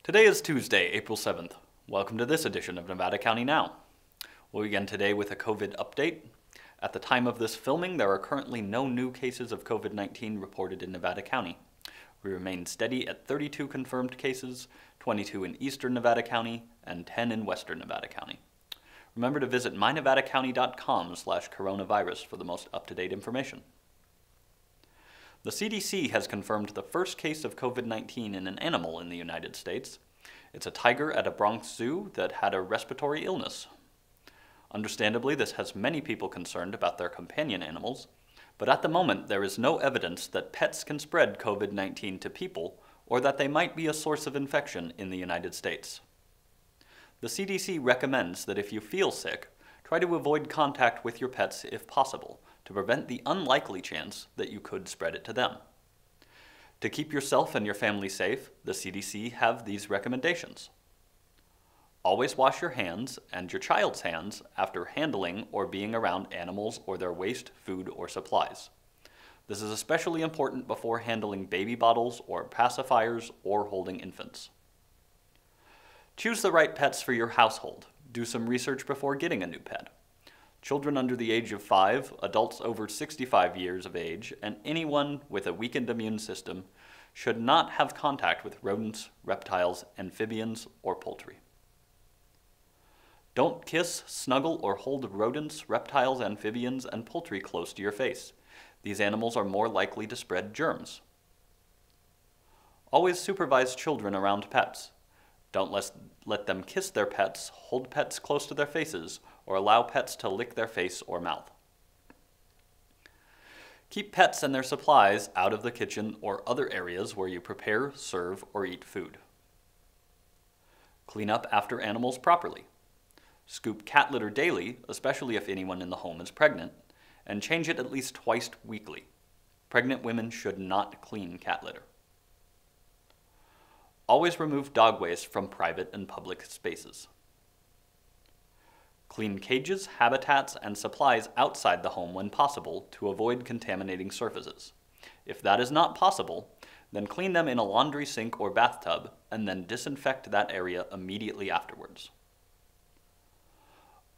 Today is Tuesday, April 7th. Welcome to this edition of Nevada County Now. We'll begin today with a COVID update. At the time of this filming, there are currently no new cases of COVID-19 reported in Nevada County. We remain steady at 32 confirmed cases, 22 in eastern Nevada County, and 10 in western Nevada County. Remember to visit mynevadacounty.com/coronavirus for the most up-to-date information. The CDC has confirmed the first case of COVID-19 in an animal in the United States. It's a tiger at a Bronx zoo that had a respiratory illness. Understandably, this has many people concerned about their companion animals, but at the moment there is no evidence that pets can spread COVID-19 to people or that they might be a source of infection in the United States. The CDC recommends that if you feel sick, try to avoid contact with your pets if possible, to prevent the unlikely chance that you could spread it to them. To keep yourself and your family safe, the CDC have these recommendations. Always wash your hands and your child's hands after handling or being around animals or their waste, food, or supplies. This is especially important before handling baby bottles or pacifiers or holding infants. Choose the right pets for your household. Do some research before getting a new pet. Children under the age of 5, adults over 65 years of age, and anyone with a weakened immune system should not have contact with rodents, reptiles, amphibians, or poultry. Don't kiss, snuggle, or hold rodents, reptiles, amphibians, and poultry close to your face. These animals are more likely to spread germs. Always supervise children around pets. Don't let them kiss their pets, hold pets close to their faces, or allow pets to lick their face or mouth. Keep pets and their supplies out of the kitchen or other areas where you prepare, serve, or eat food. Clean up after animals properly. Scoop cat litter daily, especially if anyone in the home is pregnant, and change it at least twice weekly. Pregnant women should not clean cat litter. Always remove dog waste from private and public spaces. Clean cages, habitats, and supplies outside the home when possible to avoid contaminating surfaces. If that is not possible, then clean them in a laundry sink or bathtub and then disinfect that area immediately afterwards.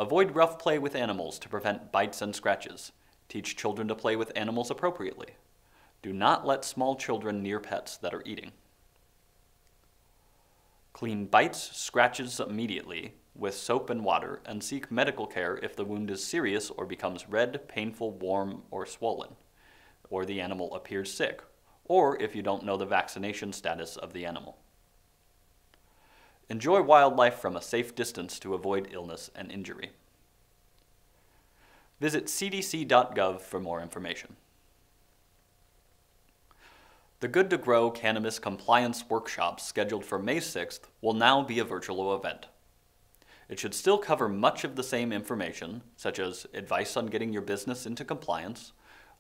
Avoid rough play with animals to prevent bites and scratches. Teach children to play with animals appropriately. Do not let small children near pets that are eating. Clean bites, scratches immediately with soap and water, and seek medical care if the wound is serious or becomes red, painful, warm, or swollen, or the animal appears sick, or if you don't know the vaccination status of the animal. Enjoy wildlife from a safe distance to avoid illness and injury. Visit cdc.gov for more information. The Good to Grow Cannabis Compliance Workshop scheduled for May 6th will now be a virtual event. It should still cover much of the same information, such as advice on getting your business into compliance,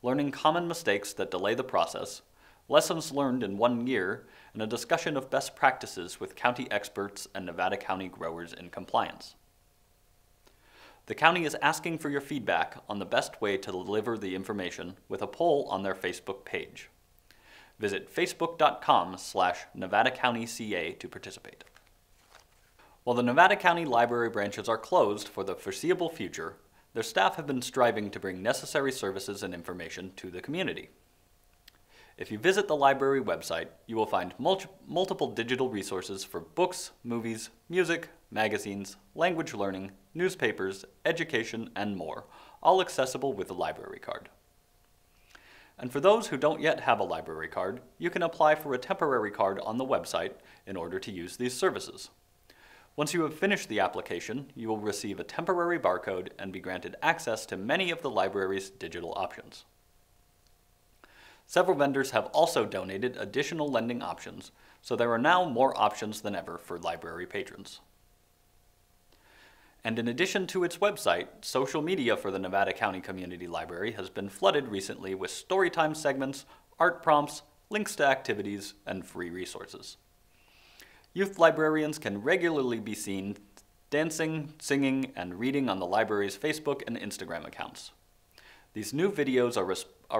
learning common mistakes that delay the process, lessons learned in 1 year, and a discussion of best practices with county experts and Nevada County growers in compliance. The county is asking for your feedback on the best way to deliver the information with a poll on their Facebook page. Visit facebook.com/NevadaCountyCA to participate. While the Nevada County Library branches are closed for the foreseeable future, their staff have been striving to bring necessary services and information to the community. If you visit the library website, you will find multiple digital resources for books, movies, music, magazines, language learning, newspapers, education, and more, all accessible with a library card. And for those who don't yet have a library card, you can apply for a temporary card on the website in order to use these services. Once you have finished the application, you will receive a temporary barcode and be granted access to many of the library's digital options. Several vendors have also donated additional lending options, so there are now more options than ever for library patrons. And in addition to its website, social media for the Nevada County Community Library has been flooded recently with storytime segments, art prompts, links to activities, and free resources. Youth librarians can regularly be seen dancing, singing, and reading on the library's Facebook and Instagram accounts. These new videos are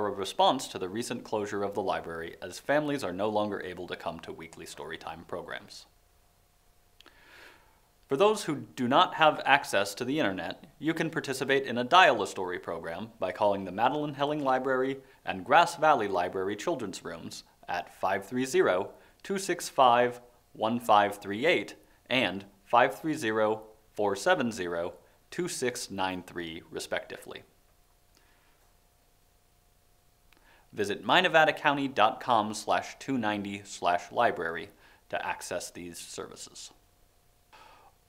a response to the recent closure of the library, as families are no longer able to come to weekly storytime programs. For those who do not have access to the internet, you can participate in a Dial-A-Story program by calling the Madeline Helling Library and Grass Valley Library Children's Rooms at 530-265-1538 and 530-470-2693, respectively. Visit mynevadacounty.com/290/library to access these services.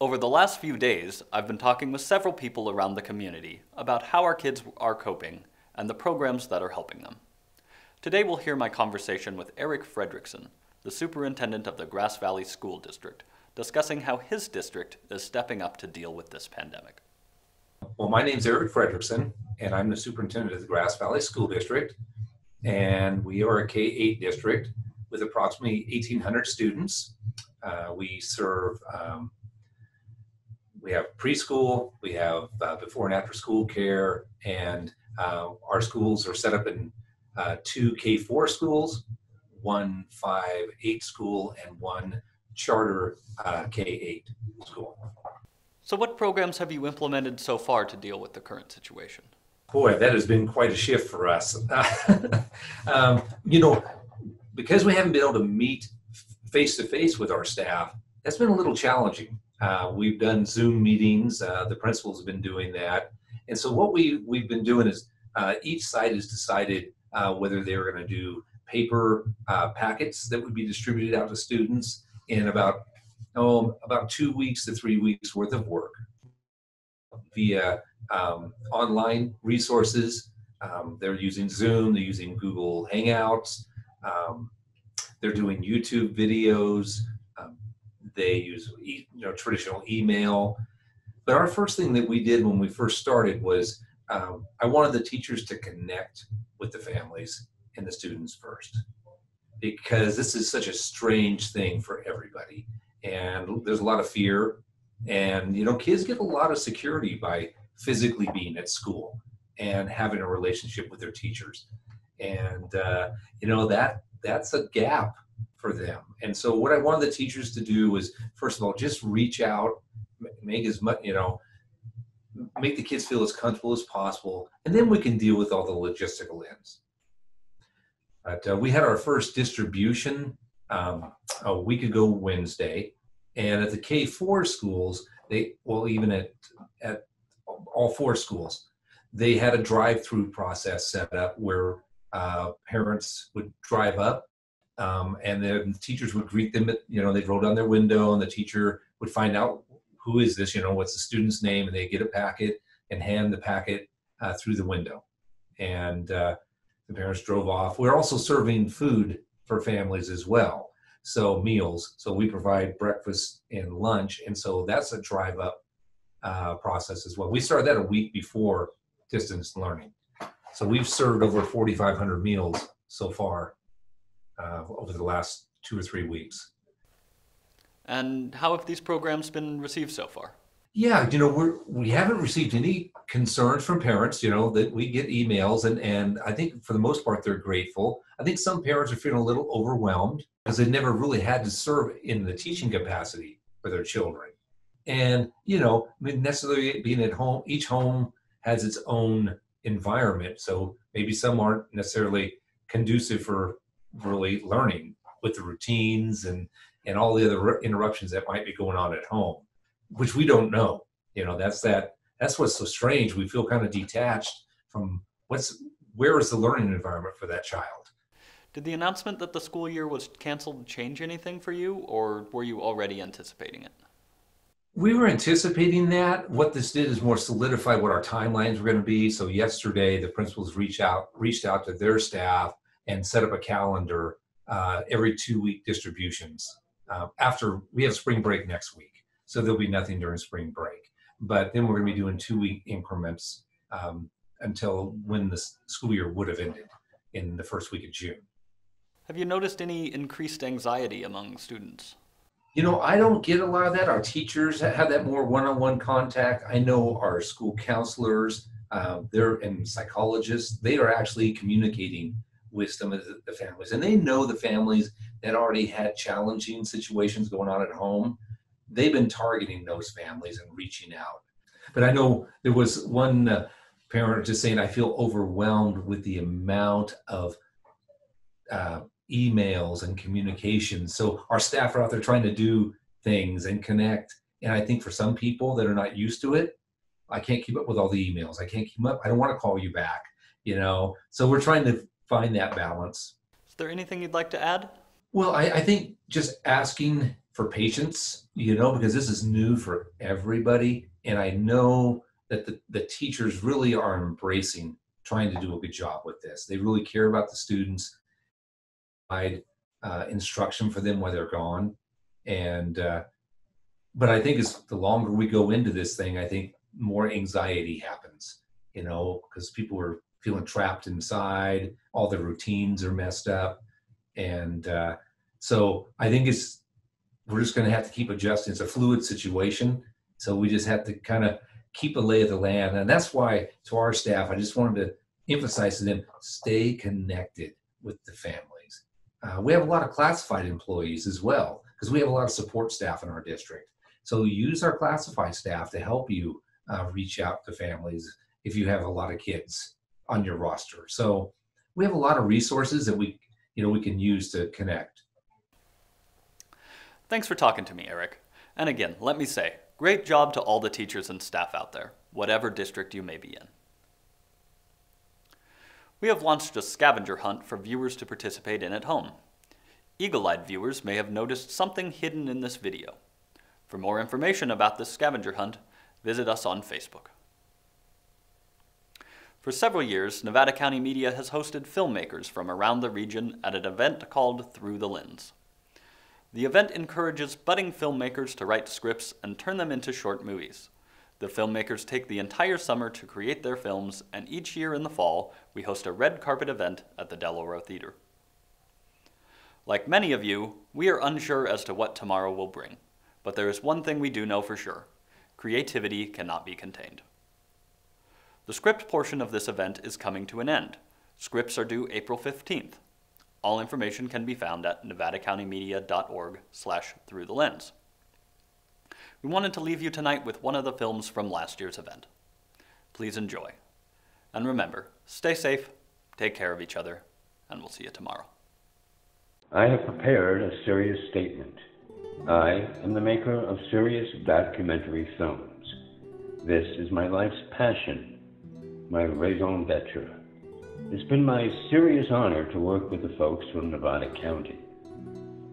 Over the last few days, I've been talking with several people around the community about how our kids are coping and the programs that are helping them. Today we'll hear my conversation with Eric Fredrickson, the superintendent of the Grass Valley School District, discussing how his district is stepping up to deal with this pandemic. Well, my name's Eric Fredrickson, and I'm the superintendent of the Grass Valley School District. And we are a K-8 district with approximately 1,800 students. We serve, we have preschool, we have before and after school care, and our schools are set up in 2 K-4 schools, 1 5-8 school, and 1 charter K-8 school. So what programs have you implemented so far to deal with the current situation? Boy, that has been quite a shift for us. Because we haven't been able to meet face-to-face with our staff, that's been a little challenging. We've done Zoom meetings. The principals have been doing that. And so what we've been doing is each site has decided whether they're going to do paper packets that would be distributed out to students in about 2 weeks to 3 weeks worth of work via online resources. They're using Zoom, they're using Google Hangouts, they're doing YouTube videos, they use traditional email. But our first thing that we did when we first started was I wanted the teachers to connect with the families and the students first, because this is such a strange thing for everybody, and there's a lot of fear, and kids get a lot of security by physically being at school and having a relationship with their teachers, and that's a gap for them. And so what I wanted the teachers to do was, first of all, just reach out, make as much, make the kids feel as comfortable as possible, and then we can deal with all the logistical ends. But we had our first distribution a week ago Wednesday, and at the K-4 schools, even at all 4 schools, they had a drive-through process set up where parents would drive up, and then the teachers would greet them. They'd roll down their window, and the teacher would find out, who is this? What's the student's name? And they get a packet and hand the packet through the window. And the parents drove off. We're also serving food for families as well. So meals. So we provide breakfast and lunch. And so that's a drive-up process as well. We started that a week before distance learning. So we've served over 4,500 meals so far over the last 2 or 3 weeks. And how have these programs been received so far? Yeah, we haven't received any concerns from parents, that we get emails, and I think for the most part they're grateful. I think some parents are feeling a little overwhelmed because they've never really had to serve in the teaching capacity for their children. And, necessarily being at home, each home has its own environment. So maybe some aren't necessarily conducive for really learning with the routines and all the other interruptions that might be going on at home, which we don't know. That's what's so strange. We feel kind of detached from where is the learning environment for that child. Did the announcement that the school year was canceled change anything for you, or were you already anticipating it? We were anticipating that. What this did is more solidify what our timelines were going to be. So yesterday, the principals reached out to their staff and set up a calendar every 2-week distributions. After we have spring break next week, so there'll be nothing during spring break. But then we're going to be doing 2-week increments until when the school year would have ended in the first week of June. Have you noticed any increased anxiety among students? I don't get a lot of that. Our teachers have that more one-on-one contact. I know our school counselors, and psychologists, they are actually communicating with some of the families. And they know the families that already had challenging situations going on at home. they've been targeting those families and reaching out. But I know there was one parent just saying, I feel overwhelmed with the amount of emails and communication. So our staff are out there trying to do things and connect. And I think for some people that are not used to it, I can't keep up with all the emails. I can't keep up. I don't want to call you back, you know? So we're trying to find that balance. Is there anything you'd like to add? Well, I think just asking for patience, you know, because this is new for everybody. And I know that the teachers really are embracing trying to do a good job with this. They really care about the students, provide instruction for them while they're gone. And, but I think as the longer we go into this thing, I think more anxiety happens, you know, because people are feeling trapped inside, all their routines are messed up. And so I think we're just going to have to keep adjusting. It's a fluid situation. So we just have to kind of keep a lay of the land. And that's why to our staff, I just wanted to emphasize to them, stay connected with the families. We have a lot of classified employees as well, because we have a lot of support staff in our district. So use our classified staff to help you reach out to families if you have a lot of kids on your roster. So we have a lot of resources that we can use to connect. Thanks for talking to me, Eric. And again, let me say, great job to all the teachers and staff out there, whatever district you may be in. We have launched a scavenger hunt for viewers to participate in at home. Eagle-eyed viewers may have noticed something hidden in this video. For more information about this scavenger hunt, visit us on Facebook. For several years, Nevada County Media has hosted filmmakers from around the region at an event called Through the Lens. The event encourages budding filmmakers to write scripts and turn them into short movies. The filmmakers take the entire summer to create their films, and each year in the fall, we host a red carpet event at the Del Oro Theater. Like many of you, we are unsure as to what tomorrow will bring, but there is one thing we do know for sure: creativity cannot be contained. The script portion of this event is coming to an end. Scripts are due April 15th. All information can be found at nevadacountymedia.org/throughTheLens. We wanted to leave you tonight with one of the films from last year's event. Please enjoy. And remember, stay safe, take care of each other, and we'll see you tomorrow. I have prepared a serious statement. I am the maker of serious documentary films. This is my life's passion, my raison d'etre. It's been my serious honor to work with the folks from Nevada County.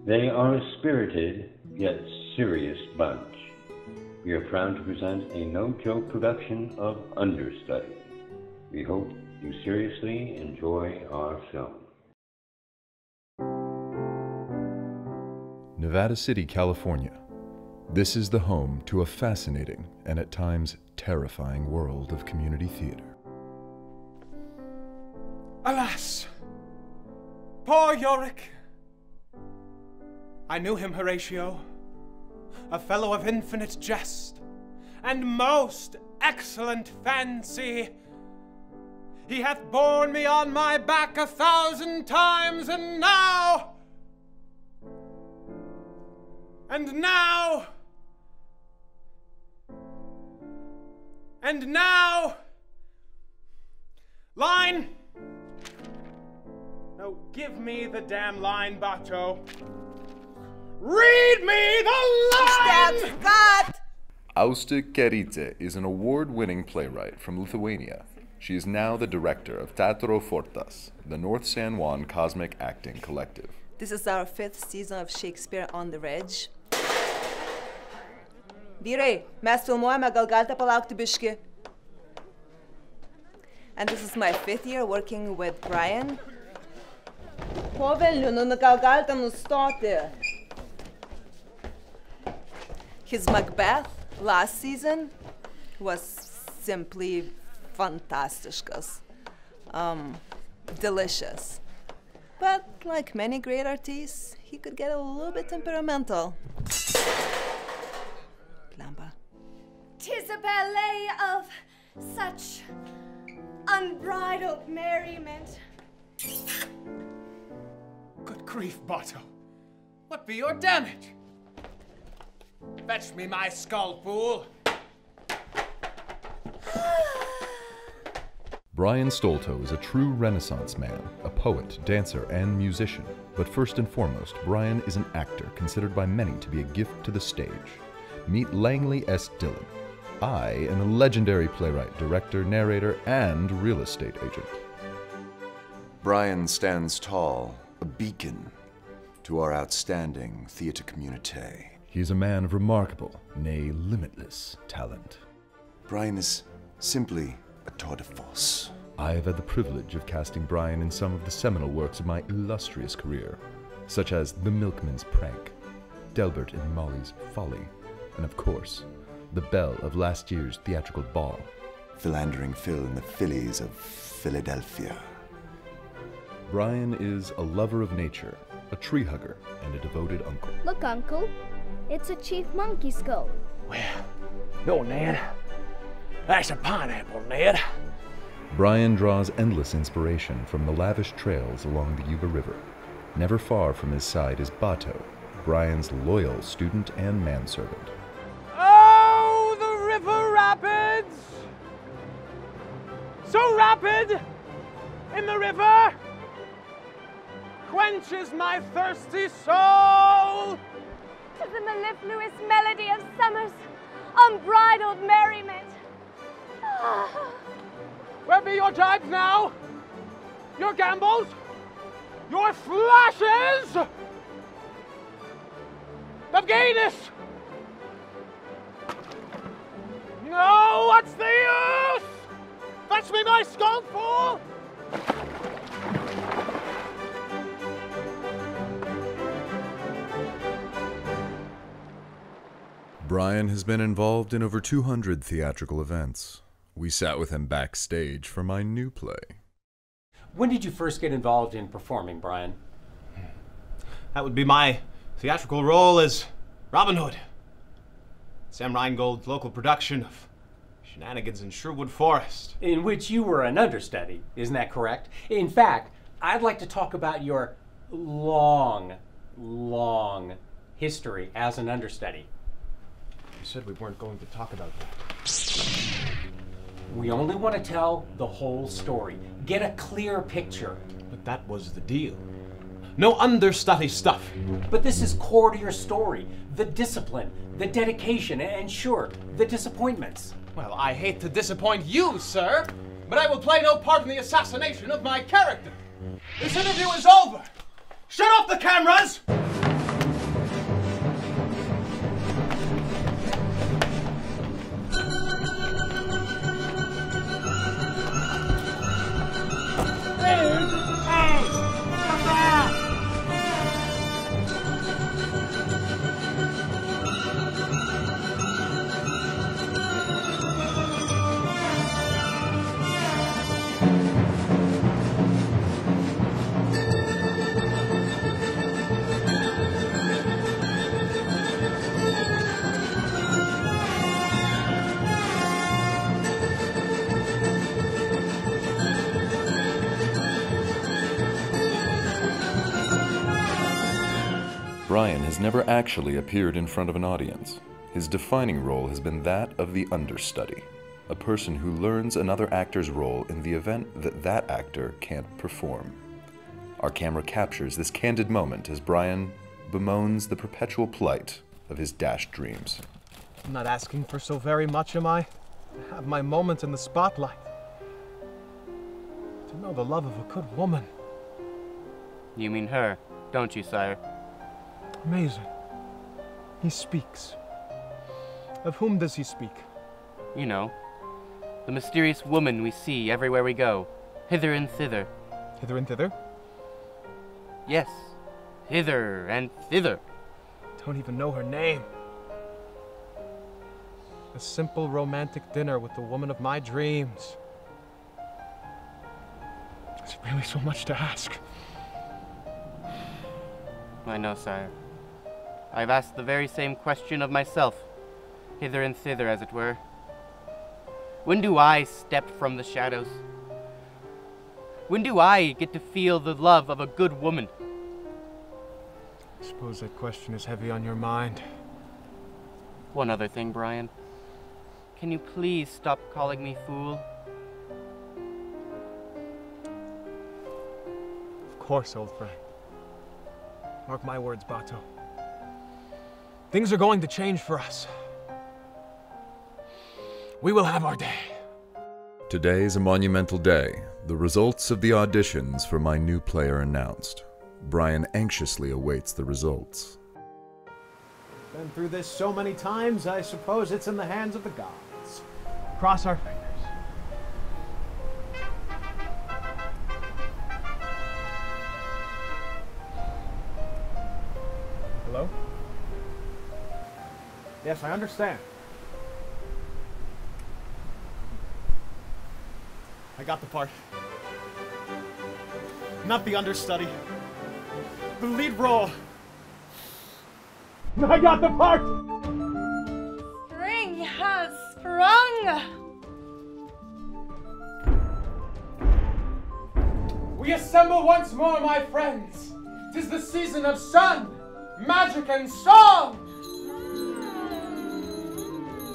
They are a spirited, yet serious bunch. We are proud to present a no-joke production of Understudy. We hope you seriously enjoy our film. Nevada City, California. This is the home to a fascinating and at times terrifying world of community theater. Alas, poor Yorick. I knew him, Horatio, a fellow of infinite jest and most excellent fancy. He hath borne me on my back 1,000 times, and now, line! No, give me the damn line, Bacho. Read me the line! That's that! Auste Keridze is an award-winning playwright from Lithuania. She is now the director of Teatro Fortas, the North San Juan Cosmic Acting Collective. This is our 5th season of Shakespeare on the Ridge. Vyrai, mes filmuojame, gal galite palaukti biški? And this is my 5th year working with Brian. Po velnių, nu gal galite nustoti? His Macbeth last season was simply fantastiškas. Delicious. But like many great artists, he could get a little bit temperamental. Lampa. 'Tis a ballet of such unbridled merriment. Good grief, Bato. What be your damage? Fetch me my skull, fool. Brian Stolto is a true Renaissance man, a poet, dancer, and musician. But first and foremost, Brian is an actor considered by many to be a gift to the stage. Meet Langley S. Dillon. I am a legendary playwright, director, narrator, and real estate agent. Brian stands tall, a beacon to our outstanding theater community. He is a man of remarkable, nay, limitless talent. Brian is simply a tour de force. I have had the privilege of casting Brian in some of the seminal works of my illustrious career, such as The Milkman's Prank, Delbert and Molly's Folly, and of course, the belle of last year's theatrical ball. Philandering Phil in the Phillies of Philadelphia. Brian is a lover of nature, a tree hugger, and a devoted uncle. Look, Uncle. It's a chief monkey skull. Well, no, Ned. That's a pineapple, Ned. Brian draws endless inspiration from the lavish trails along the Yuba River. Never far from his side is Bato, Brian's loyal student and manservant. Oh, the river rapids! So rapid in the river quenches my thirsty soul. To the mellifluous melody of summer's unbridled merriment. Where be your jibes now? Your gambols? Your flashes? Of gayness? No, what's the use? Fetch me my skull, fool! Brian has been involved in over 200 theatrical events. We sat with him backstage for my new play. When did you first get involved in performing, Brian? That would be my theatrical role as Robin Hood. Sam Reingold's local production of Shenanigans in Sherwood Forest. In which you were an understudy, isn't that correct? In fact, I'd like to talk about your long history as an understudy. You said we weren't going to talk about that. We only want to tell the whole story. Get a clear picture. But that was the deal. No understudy stuff. But this is core to your story. The discipline, the dedication, and sure, the disappointments. Well, I hate to disappoint you, sir, but I will play no part in the assassination of my character. This interview is over. Shut off the cameras! Brian has never actually appeared in front of an audience. His defining role has been that of the understudy, a person who learns another actor's role in the event that that actor can't perform. Our camera captures this candid moment as Brian bemoans the perpetual plight of his dashed dreams. I'm not asking for so very much, am I? To have my moment in the spotlight. To know the love of a good woman. You mean her, don't you, sire? Amazing. He speaks. Of whom does he speak? You know, the mysterious woman we see everywhere we go, hither and thither. Hither and thither? Yes, hither and thither. Don't even know her name. A simple romantic dinner with the woman of my dreams. Is it really so much to ask? I know, sire. I've asked the very same question of myself, hither and thither, as it were. When do I step from the shadows? When do I get to feel the love of a good woman? I suppose that question is heavy on your mind. One other thing, Brian. Can you please stop calling me fool? Of course, old friend. Mark my words, Bato. Things are going to change for us. We will have our day. Today is a monumental day. The results of the auditions for my new player announced. Brian anxiously awaits the results. Been through this so many times, I suppose it's in the hands of the gods. Cross our fingers. Hello? Yes, I understand. I got the part. Not the understudy. The lead role. I got the part! Spring has sprung! We assemble once more, my friends! 'Tis the season of sun, magic, and song!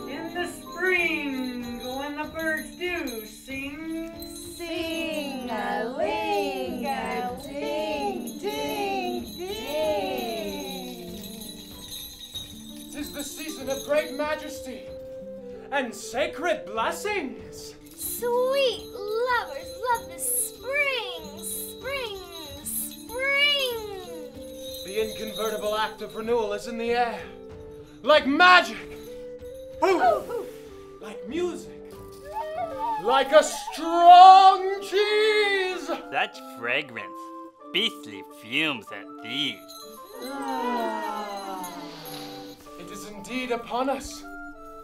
In the spring, when the birds do sing, Sing-a-ling-a-ding, ding, ding. 'Tis the season of great majesty and sacred blessings. Sweet lovers love the spring, spring, spring. The inconvertible act of renewal is in the air, like magic. Poof! Like music. Like a strong cheese! Such fragrance. Beastly fumes at these. It is indeed upon us,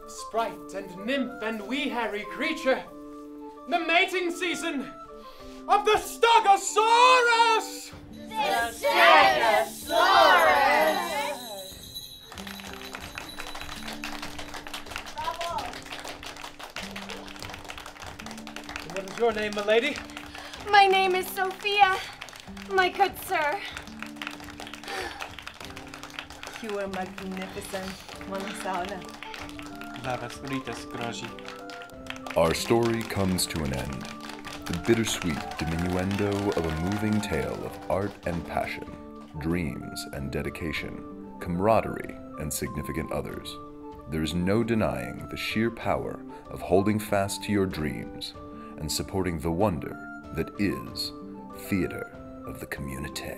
sprite and nymph and wee hairy creature, the mating season of the Stegosaurus! The Stegosaurus! What is your name, milady? My name is Sophia, my good sir. You are magnificent, Manasauna. Our story comes to an end. The bittersweet diminuendo of a moving tale of art and passion, dreams and dedication, camaraderie and significant others. There's no denying the sheer power of holding fast to your dreams and supporting the wonder that is theater of the community.